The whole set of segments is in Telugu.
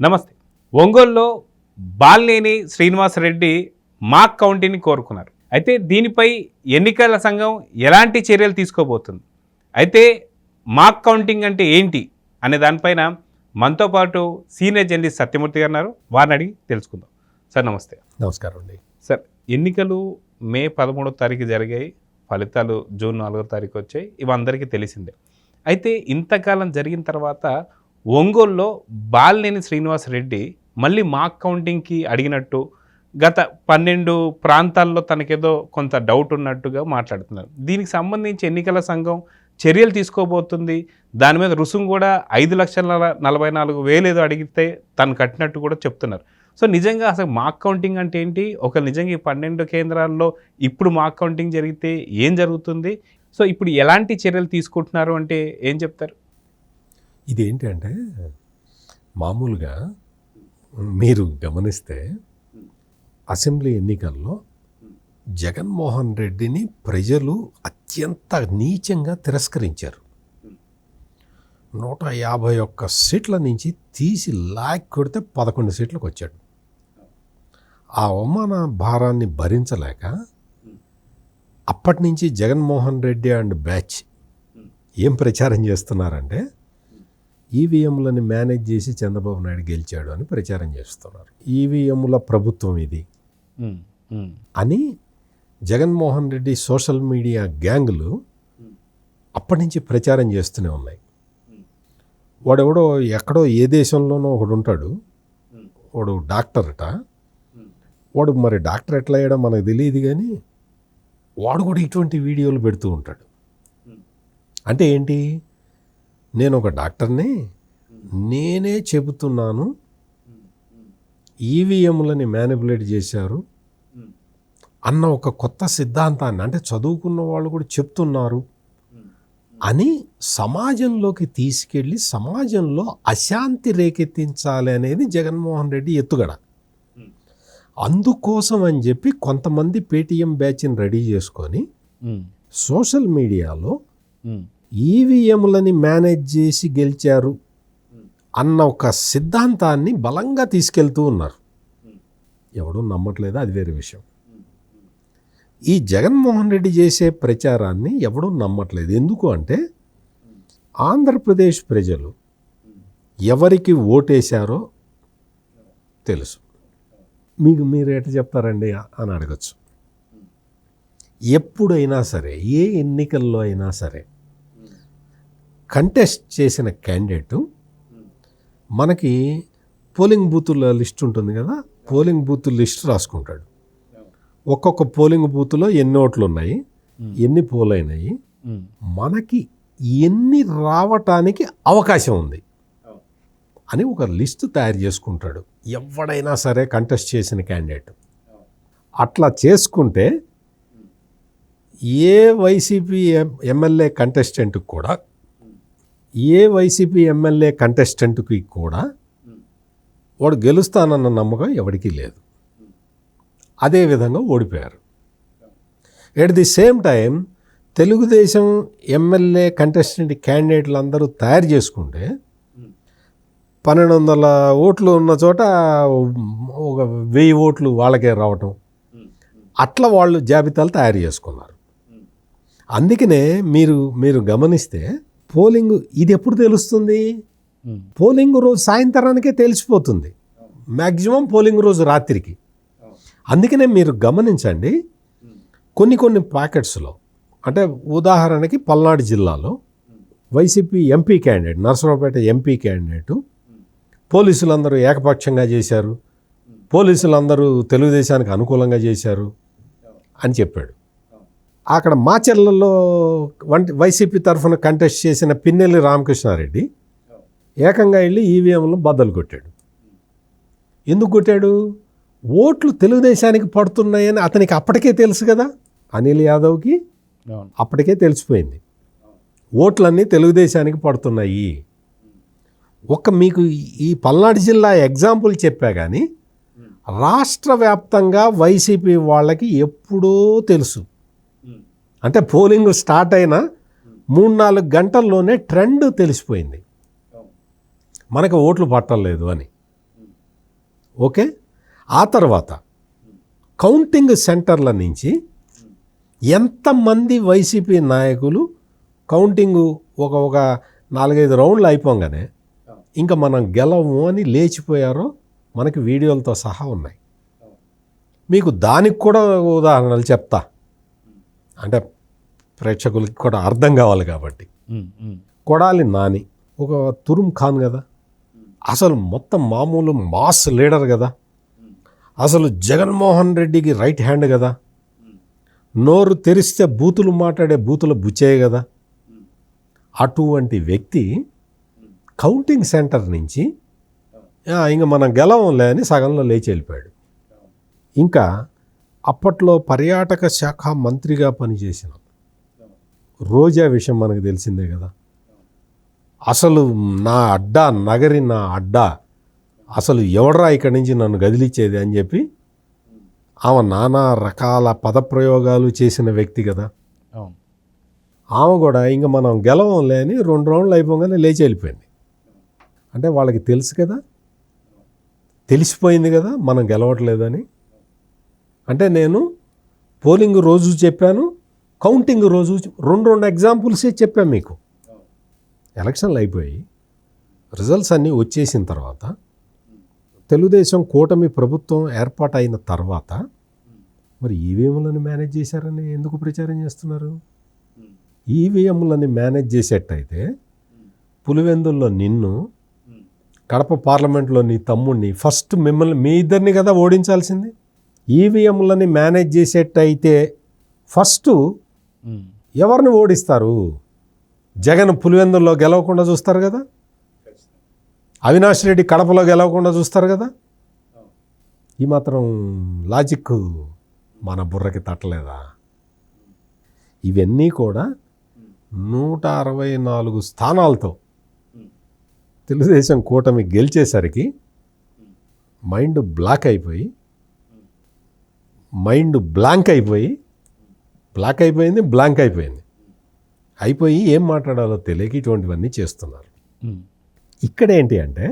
నమస్తే. ఒంగోలులో బాలినేని శ్రీనివాసరెడ్డి మాక్ కౌంటింగ్ని కోరుకున్నారు. అయితే దీనిపై ఎన్నికల సంఘం ఎలాంటి చర్యలు తీసుకోబోతుంది, అయితే మాక్ కౌంటింగ్ అంటే ఏంటి అనే దానిపైన మనతో పాటు సీనియర్ జర్నలిస్ట్ సత్యమూర్తి గారు ఉన్నారు. వారిని అడిగి తెలుసుకుందాం. సార్ నమస్తే. నమస్కారం అండి. సార్, ఎన్నికలు మే 13వ తారీఖు జరిగాయి, ఫలితాలు జూన్ 4వ తారీఖు వచ్చాయి. ఇవి అందరికీ తెలిసిందే. అయితే ఇంతకాలం జరిగిన తర్వాత ఒంగోలులో బాలినేని శ్రీనివాసరెడ్డి మళ్ళీ మాక్ కౌంటింగ్కి అడిగినట్టు, గత 12 ప్రాంతాల్లో తనకేదో కొంత డౌట్ ఉన్నట్టుగా మాట్లాడుతున్నారు. దీనికి సంబంధించి ఎన్నికల సంఘం చర్యలు తీసుకోబోతుంది. దాని మీద రుసుము కూడా 5,44,000 ఏదో అడిగితే తను కట్టినట్టు కూడా చెప్తున్నారు. సో నిజంగా అసలు మాక్ కౌంటింగ్ అంటే ఏంటి? ఒక నిజంగా ఈ 12 కేంద్రాల్లో ఇప్పుడు మాక్ కౌంటింగ్ జరిగితే ఏం జరుగుతుంది? సో ఇప్పుడు ఎలాంటి చర్యలు తీసుకుంటున్నారు అంటే ఏం చెప్తారు? ఇదేంటి అంటే, మామూలుగా మీరు గమనిస్తే అసెంబ్లీ ఎన్నికల్లో జగన్మోహన్ రెడ్డిని ప్రజలు అత్యంత నీచంగా తిరస్కరించారు. 151 సీట్ల నుంచి తీసి లాక్ కొడితే 11 సీట్లకు వచ్చాడు. ఆ అవమాన భారాన్ని భరించలేక అప్పటి నుంచి జగన్మోహన్ రెడ్డి అండ్ బ్యాచ్ ఏం ప్రచారం చేస్తున్నారంటే, ఈవీఎంలని మేనేజ్ చేసి చంద్రబాబు నాయుడు గెలిచాడు అని ప్రచారం చేస్తున్నారు. ఈవీఎంల ప్రభుత్వం ఇది అని జగన్మోహన్ రెడ్డి సోషల్ మీడియా గ్యాంగులు అప్పటి నుంచి ప్రచారం చేస్తూనే ఉన్నాయి. వాడెవడో ఎక్కడో ఏ దేశంలోనో ఒకడు ఉంటాడు, వాడు డాక్టరట. వాడు మరి డాక్టర్ ఎట్లా అయ్యాడో మనకు తెలియదు, కానీ వాడు కూడా ఇటువంటి వీడియోలు పెడుతూ ఉంటాడు. అంటే ఏంటి, నేను ఒక డాక్టర్ని, నేనే చెబుతున్నాను ఈవీఎంలని మ్యానిపులేట్ చేశారు అన్న ఒక కొత్త సిద్ధాంతాన్ని, అంటే చదువుకున్న వాళ్ళు కూడా చెప్తున్నారు అని సమాజంలోకి తీసుకెళ్ళి సమాజంలో అశాంతి రేకెత్తించాలి అనేది జగన్మోహన్ రెడ్డి ఎత్తుగడ. అందుకోసం అని చెప్పి కొంతమంది పేటీఎం బ్యాచ్ని రెడీ చేసుకొని సోషల్ మీడియాలో ఈవీఎంలని మేనేజ్ చేసి గెలిచారు అన్న ఒక సిద్ధాంతాన్ని బలంగా తీసుకెళ్తూ ఉన్నారు. ఎవడూ నమ్మట్లేదు, అది వేరే విషయం. ఈ జగన్మోహన్ రెడ్డి చేసే ప్రచారాన్ని ఎవడూ నమ్మట్లేదు. ఎందుకు అంటే, ఆంధ్రప్రదేశ్ ప్రజలు ఎవరికి ఓటేశారో తెలుసు. మీరు ఎట్లా చెప్తారండి అని అడగచ్చు. ఎప్పుడైనా సరే, ఏ ఎన్నికల్లో అయినా సరే, కంటెస్ట్ చేసిన క్యాండిడేటు మనకి పోలింగ్ బూతుల లిస్ట్ ఉంటుంది కదా, పోలింగ్ బూత్ లిస్ట్ రాసుకుంటాడు. ఒక్కొక్క పోలింగ్ బూత్లో ఎన్ని ఓట్లు ఉన్నాయి, ఎన్ని పోల్ అయినాయి, మనకి ఎన్ని రావటానికి అవకాశం ఉంది అని ఒక లిస్ట్ తయారు చేసుకుంటాడు ఎవడైనా సరే కంటెస్ట్ చేసిన క్యాండిడేట్. అట్లా చేసుకుంటే ఏ వైసీపీ ఎమ్మెల్యే కంటెస్టెంట్కి కూడా, ఏ వైసీపీ ఎమ్మెల్యే కంటెస్టెంట్కి కూడా వాడు గెలుస్తానన్న నమ్మకం ఎవరికీ లేదు. అదేవిధంగా ఓడిపోయారు. At the same time Telugu Desam MLA contestant క్యాండిడేట్లు అందరూ తయారు చేసుకుంటే 1200 ఓట్లు ఉన్న చోట ఒక 1000 ఓట్లు వాళ్ళకే రావటం, అట్లా వాళ్ళు జాబితాలు తయారు చేసుకున్నారు. అందుకనే మీరు గమనిస్తే పోలింగ్ ఇది ఎప్పుడు తెలుస్తుంది? పోలింగ్ రోజు సాయంత్రానికే తెలిసిపోతుంది, మ్యాక్సిమం పోలింగ్ రోజు రాత్రికి. అందుకనే మీరు గమనించండి, కొన్ని ప్యాకెట్స్లో, అంటే ఉదాహరణకి పల్నాడు జిల్లాలో YCP MP candidate, Narasaraopet MP candidate పోలీసులందరూ ఏకపక్షంగా చేశారు, పోలీసులందరూ తెలుగుదేశానికి అనుకూలంగా చేశారు అని చెప్పాడు. అక్కడ మాచర్లలో వైసీపీ తరఫున కంటెస్ట్ చేసిన పిన్నెల్లి రామకృష్ణారెడ్డి ఏకంగా వెళ్ళి ఈవీఎంలను బద్దలు కొట్టాడు. ఎందుకు కొట్టాడు? ఓట్లు తెలుగుదేశానికి పడుతున్నాయని అతనికి అప్పటికే తెలుసు కదా. అనిల్ యాదవ్కి అప్పటికే తెలిసిపోయింది ఓట్లన్నీ తెలుగుదేశానికి పడుతున్నాయి. మీకు ఈ పల్నాడు జిల్లా ఎగ్జాంపుల్ చెప్పా, కానీ రాష్ట్ర వ్యాప్తంగా వైసీపీ వాళ్ళకి ఎప్పుడో తెలుసు. అంటే పోలింగ్ స్టార్ట్ అయిన 3-4 గంటల్లోనే ట్రెండ్ తెలిసిపోయింది, మనకు ఓట్లు పట్టలేదు అని. ఓకే, ఆ తర్వాత కౌంటింగ్ సెంటర్ల నుంచి ఎంతమంది వైసీపీ నాయకులు కౌంటింగు ఒక 4-5 రౌండ్లు అయిపోగానే ఇంకా మనం గెలవము అని లేచిపోయారో మనకి వీడియోలతో సహా ఉన్నాయి. మీకు దానికి కూడా ఉదాహరణలు చెప్తా, అంటే ప్రేక్షకులకి కూడా అర్థం కావాలి కాబట్టి. కొడాలి నాని ఒక తురుం ఖాన్ కదా, అసలు మొత్తం మామూలు మాస్ లీడర్ కదా, అసలు జగన్మోహన్ రెడ్డికి రైట్ హ్యాండ్ కదా, నోరు తెరిస్తే బూతులు మాట్లాడే బూతుల బుచ్చే కదా. అటువంటి వ్యక్తి కౌంటింగ్ సెంటర్ నుంచి ఇంకా మనం గెలవంలే అని సగంలో లేచి వెళ్ళిపోయాడు. ఇంకా అప్పట్లో పర్యాటక శాఖ మంత్రిగా పనిచేసిన రోజా విషయం మనకు తెలిసిందే కదా. అసలు నా అడ్డా నగరి, నా అడ్డా, అసలు ఎవడరా ఇక్కడి నుంచి నన్ను గదిలిచ్చేది అని చెప్పి ఆమె నానా రకాల పదప్రయోగాలు చేసిన వ్యక్తి కదా. ఆమె కూడా ఇంకా మనం గెలవంలే అని 2 రౌండ్లు అయిపోగానే లేచి వెళ్ళిపోయింది. అంటే వాళ్ళకి తెలుసు కదా, తెలిసిపోయింది కదా మనం గెలవట్లేదని. అంటే నేను పోలింగ్ రోజు చెప్పాను, కౌంటింగ్ రోజు 2 ఎగ్జాంపుల్సే చెప్పాను మీకు. ఎలక్షన్లు అయిపోయి రిజల్ట్స్ అన్నీ వచ్చేసిన తర్వాత, తెలుగుదేశం కూటమి ప్రభుత్వం ఏర్పాటైన తర్వాత మరి ఈవీఎంలను మేనేజ్ చేశారని ఎందుకు ప్రచారం చేస్తున్నారు? ఈవీఎంలని మేనేజ్ చేసేట్టయితే పులివెందుల్లో నిన్ను, కడప పార్లమెంట్లో నీ తమ్ముడిని, ఫస్ట్ మిమ్మల్ని మీ ఇద్దరిని కదా ఓడించాల్సింది. ఈవీఎంలని మేనేజ్ చేసేట్టయితే ఫస్ట్ ఎవరిని ఓడిస్తారు? జగన్ పులివెందుల్లో గెలవకుండా చూస్తారు కదా, అవినాష్ రెడ్డి కడపలో గెలవకుండా చూస్తారు కదా. ఈ మాత్రం లాజిక్ మన బుర్రకి తట్టలేదా? ఇవన్నీ కూడా 164 స్థానాలతో తెలుగుదేశం కూటమి గెలిచేసరికి మైండ్ బ్లాక్ అయిపోయి, బ్లాంక్ అయిపోయి ఏం మాట్లాడాలో తెలియక ఇటువంటివన్నీ చేస్తున్నారు. ఇక్కడ ఏంటి అంటే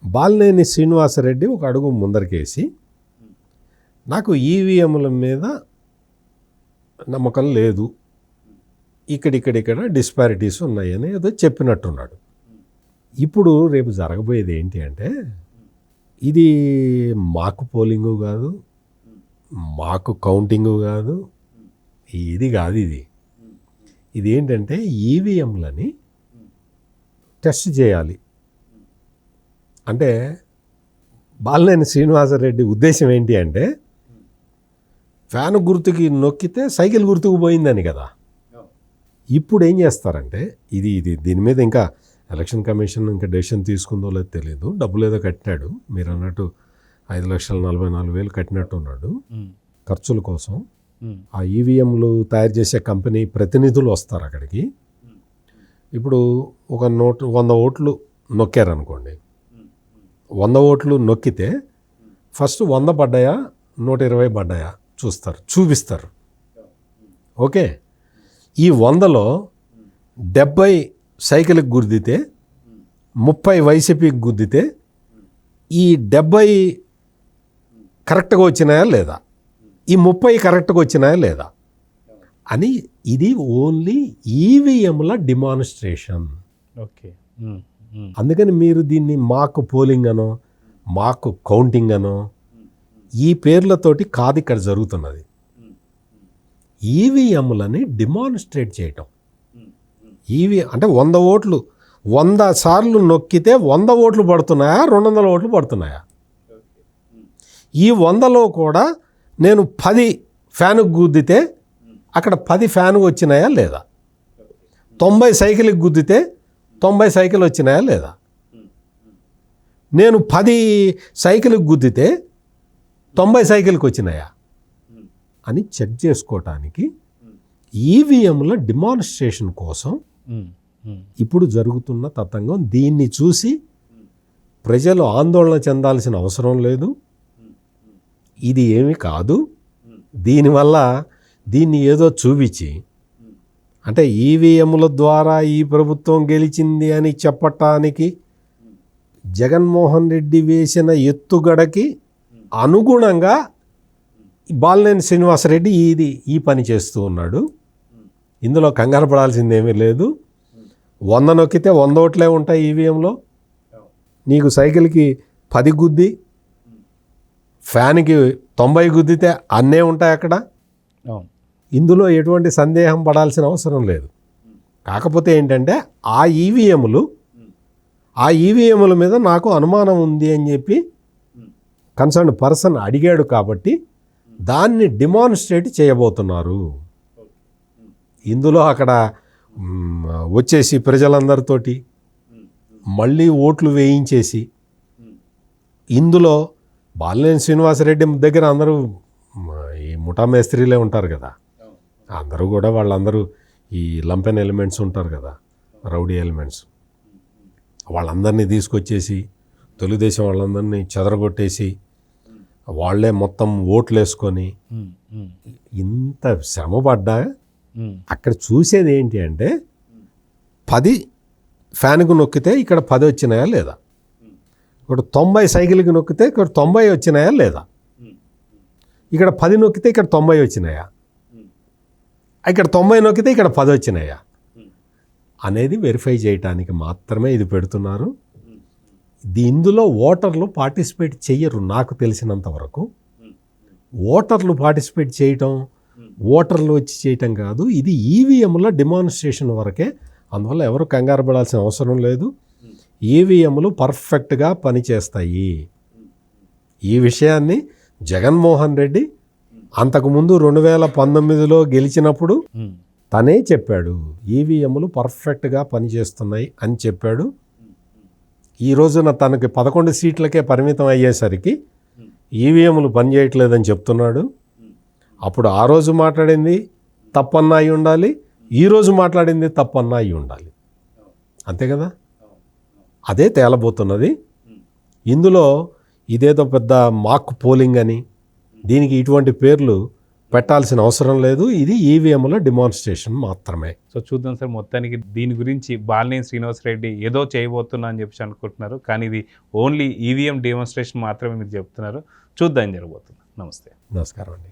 బాలినేని శ్రీనివాసరెడ్డి ఒక అడుగు ముందరికేసి నాకు ఈవీఎంల మీద నమ్మకం లేదు, ఇక్కడ డిస్పారిటీస్ ఉన్నాయని ఏదో చెప్పినట్టున్నాడు. ఇప్పుడు రేపు జరగబోయేది ఏంటి అంటే, ఇది మాకు పోలింగు కాదు, మాకు కౌంటింగు కాదు, ఇది కాదు, ఇది ఏంటంటే ఈవీఎంలని టెస్ట్ చేయాలి. అంటే బాలినేని శ్రీనివాసరెడ్డి ఉద్దేశం ఏంటి అంటే, ఫ్యాన్ గుర్తుకి నొక్కితే సైకిల్ గుర్తుకు పోయిందని కదా. ఇప్పుడు ఏం చేస్తారంటే, ఇది దీని మీద ఇంకా ఎలక్షన్ కమిషన్ ఇంకా డెసిషన్ తీసుకుందో లేదో తెలియదు. డబ్బులు ఏదో కట్టినాడు, మీరు అన్నట్టు 5,44,000 కట్టినట్టు ఉన్నాడు ఖర్చుల కోసం. ఆ ఈవీఎంలు తయారు చేసే కంపెనీ ప్రతినిధులు వస్తారు అక్కడికి. ఇప్పుడు ఒక 100 ఓట్లు నొక్కారనుకోండి, 100 ఓట్లు నొక్కితే ఫస్ట్ 100 పడ్డాయా 120 పడ్డాయా చూపిస్తారు. ఓకే, ఈ 100లో 70 సైకిల్కి గుద్దితే, 30 వైసీపీకి గుద్దితే, ఈ 70 కరెక్ట్గా వచ్చినాయా లేదా, ఈ 30 కరెక్ట్గా వచ్చినాయా లేదా అని. ఇది ఓన్లీ ఈవీఎంల డిమాన్స్ట్రేషన్. ఓకే, అందుకని మీరు దీన్ని మాకు పోలింగ్ అనో, మాకు కౌంటింగ్ అనో, ఈ పేర్లతోటి కాదు ఇక్కడ జరుగుతున్నది. ఈవీఎంలని డిమాన్స్ట్రేట్ చేయటం. అంటే 100 ఓట్లు 100 సార్లు నొక్కితే 100 ఓట్లు పడుతున్నాయా, 200 ఓట్లు పడుతున్నాయా? ఈ 100లో కూడా నేను 10 ఫ్యానుకు గుద్దితే అక్కడ 10 ఫ్యాను వచ్చినాయా లేదా? 90 సైకిల్కి గుద్దితే 90 సైకిల్ వచ్చినాయా లేదా? నేను 10 సైకిల్కి గుద్దితే 90 సైకిల్కి వచ్చినాయా అని చెక్ చేసుకోవటానికి ఈవీఎంల డిమాన్స్ట్రేషన్ కోసం ఇప్పుడు జరుగుతున్న తతంగం. దీన్ని చూసి ప్రజలు ఆందోళన చెందాల్సిన అవసరం లేదు. ఇది ఏమి కాదు. దీనివల్ల దీన్ని ఏదో చూపించి, అంటే ఈవీఎంల ద్వారా ఈ ప్రభుత్వం గెలిచింది అని చెప్పటానికి జగన్మోహన్ రెడ్డి వేసిన ఎత్తుగడకి అనుగుణంగా బాలినేని శ్రీనివాసరెడ్డి ఈ పని చేస్తూ ఉన్నాడు. ఇందులో కంగారు పడాల్సిందేమీ లేదు. 100 నొక్కితే 100 ఓట్లే ఉంటాయి ఈవీఎంలో. నీకు సైకిల్కి 10 గుద్ది ఫ్యాన్కి 90 గుద్దితే అన్నే ఉంటాయి అక్కడ. ఇందులో ఎటువంటి సందేహం పడాల్సిన అవసరం లేదు. కాకపోతే ఏంటంటే ఆ ఈవీఎంల మీద నాకు అనుమానం ఉంది అని చెప్పి కన్సర్న్ పర్సన్ అడిగాడు కాబట్టి దాన్ని డిమాన్స్ట్రేట్ చేయబోతున్నారు. ఇందులో అక్కడ వచ్చేసి ప్రజలందరితోటి మళ్ళీ ఓట్లు వేయించేసి ఇందులో బాలినేని శ్రీనివాసరెడ్డి దగ్గర అందరూ ఈ ముఠా మేస్త్రీలే ఉంటారు కదా, అందరూ కూడా వాళ్ళందరూ ఈ లంపెన్ ఎలిమెంట్స్ ఉంటారు కదా, రౌడీ ఎలిమెంట్స్, వాళ్ళందరినీ తీసుకొచ్చేసి తెలుగుదేశం వాళ్ళందరినీ చెదరగొట్టేసి వాళ్ళే మొత్తం ఓట్లు వేసుకొని ఇంత శ్రమపడ్డా అక్కడ చూసేది ఏంటి అంటే 10 ఫ్యాన్కు నొక్కితే ఇక్కడ 10 వచ్చినాయా లేదా, ఇక్కడ 90 సైకిల్కి నొక్కితే ఇక్కడ 90 వచ్చినాయా లేదా, ఇక్కడ 10 నొక్కితే ఇక్కడ 90 వచ్చినాయా, ఇక్కడ 90 నొక్కితే ఇక్కడ 10 వచ్చినాయా అనేది వెరిఫై చేయడానికి మాత్రమే ఇది పెడుతున్నారు. ఇందులో ఓటర్లు పార్టిసిపేట్ చెయ్యరు నాకు తెలిసినంత వరకు. ఓటర్లు పార్టిసిపేట్ చేయటం, ఓటర్లు వచ్చి చేయటం కాదు, ఇది ఈవీఎంల డిమాన్స్ట్రేషన్ వరకే. అందువల్ల ఎవరు కంగారు పడాల్సిన అవసరం లేదు. ఈవీఎంలు పర్ఫెక్ట్గా పనిచేస్తాయి. ఈ విషయాన్ని జగన్మోహన్ రెడ్డి అంతకుముందు 2019లో గెలిచినప్పుడు తనే చెప్పాడు, ఈవీఎంలు పర్ఫెక్ట్గా పనిచేస్తున్నాయి అని చెప్పాడు. ఈ రోజున తనకి 11 సీట్లకే పరిమితం అయ్యేసరికి ఈవీఎంలు పనిచేయట్లేదని చెప్తున్నాడు. అప్పుడు ఆ రోజు మాట్లాడింది తప్పన్నా అయి ఉండాలి, ఈరోజు మాట్లాడింది తప్పన్నా అయి ఉండాలి, అంతే కదా. అదే తేలబోతున్నది. ఇందులో ఇదేదో పెద్ద మాక్ పోలింగ్ అని దీనికి ఇటువంటి పేర్లు పెట్టాల్సిన అవసరం లేదు. ఇది ఈవీఎంల డిమాన్స్ట్రేషన్ మాత్రమే. సో చూద్దాం సార్, మొత్తానికి దీని గురించి బాలినేని శ్రీనివాసరెడ్డి ఏదో చేయబోతున్నా అని చెప్పి అనుకుంటున్నారు, కానీ ఇది ఓన్లీ ఈవీఎం డిమాన్స్ట్రేషన్ మాత్రమే మీరు చెప్తున్నారు. చూద్దాం జరగబోతుంది. నమస్తే. నమస్కారం అండి.